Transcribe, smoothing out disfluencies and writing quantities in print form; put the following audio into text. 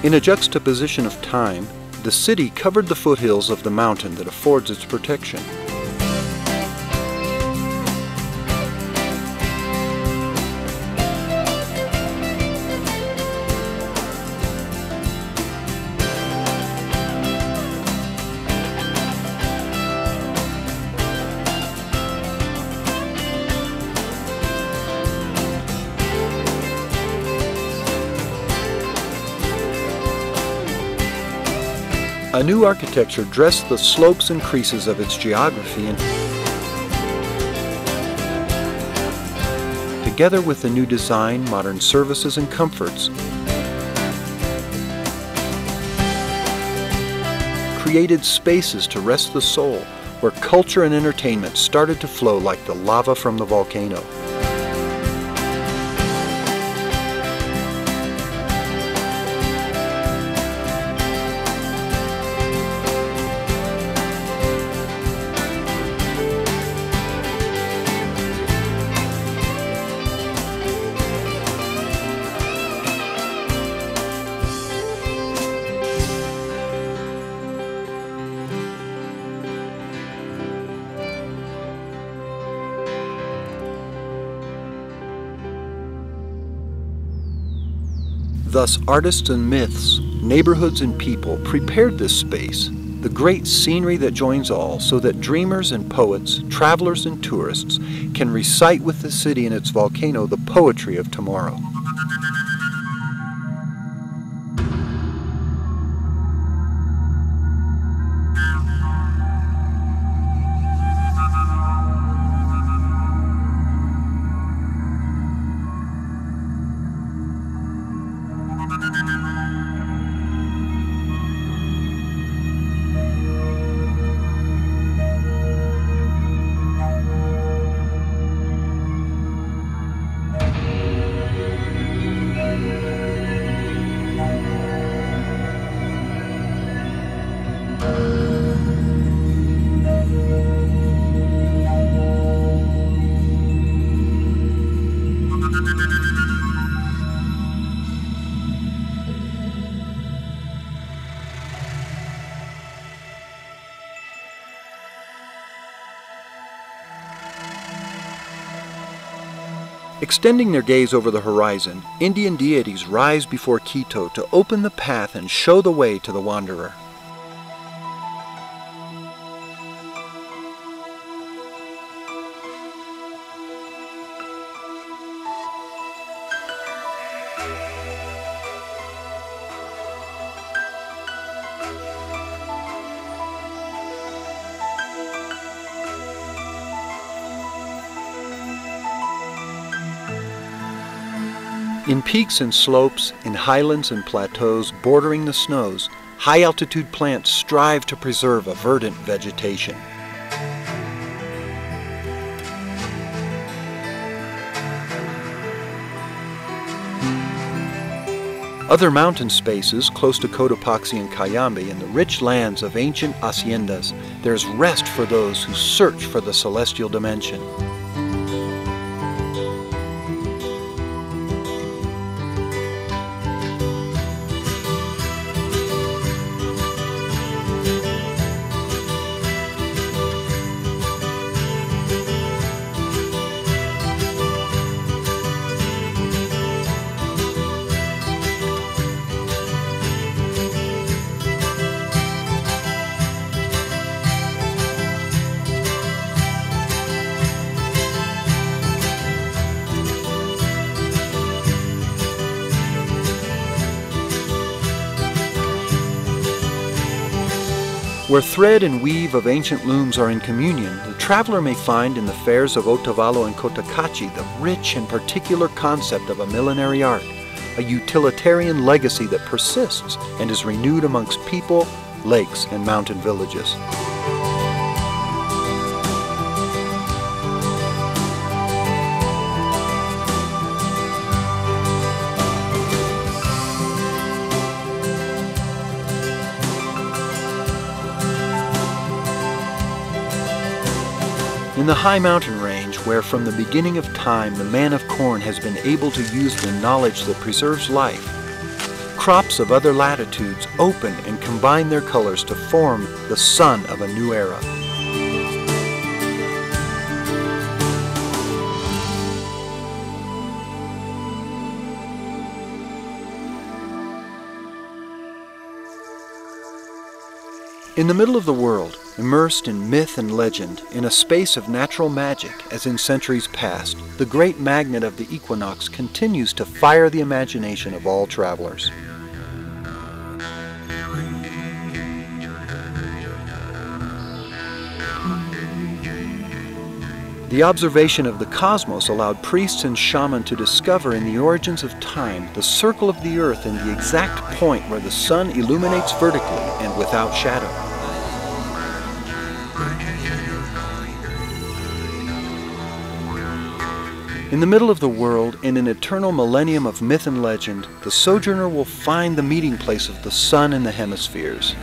In a juxtaposition of time, the city covered the foothills of the mountain that affords its protection. A new architecture dressed the slopes and creases of its geography, and together with the new design, modern services, and comforts, created spaces to rest the soul, where culture and entertainment started to flow like the lava from the volcano. Thus, artists and myths, neighborhoods and people prepared this space, the great scenery that joins all, so that dreamers and poets, travelers and tourists can recite with the city and its volcano the poetry of tomorrow. Extending their gaze over the horizon, Indian deities rise before Quito to open the path and show the way to the wanderer. In peaks and slopes, in highlands and plateaus bordering the snows, high-altitude plants strive to preserve a verdant vegetation. Other mountain spaces close to Cotopaxi and Cayambe, in the rich lands of ancient haciendas, there's rest for those who search for the celestial dimension. Where thread and weave of ancient looms are in communion, the traveler may find in the fairs of Otavalo and Cotacachi the rich and particular concept of a millenary art, a utilitarian legacy that persists and is renewed amongst people, lakes, and mountain villages. In the high mountain range, where from the beginning of time the man of corn has been able to use the knowledge that preserves life, crops of other latitudes open and combine their colors to form the sun of a new era. In the middle of the world, immersed in myth and legend, in a space of natural magic as in centuries past, the great magnet of the equinox continues to fire the imagination of all travelers. The observation of the cosmos allowed priests and shamans to discover in the origins of time the circle of the earth and the exact point where the sun illuminates vertically and without shadow. In the middle of the world, in an eternal millennium of myth and legend, the sojourner will find the meeting place of the sun and the hemispheres.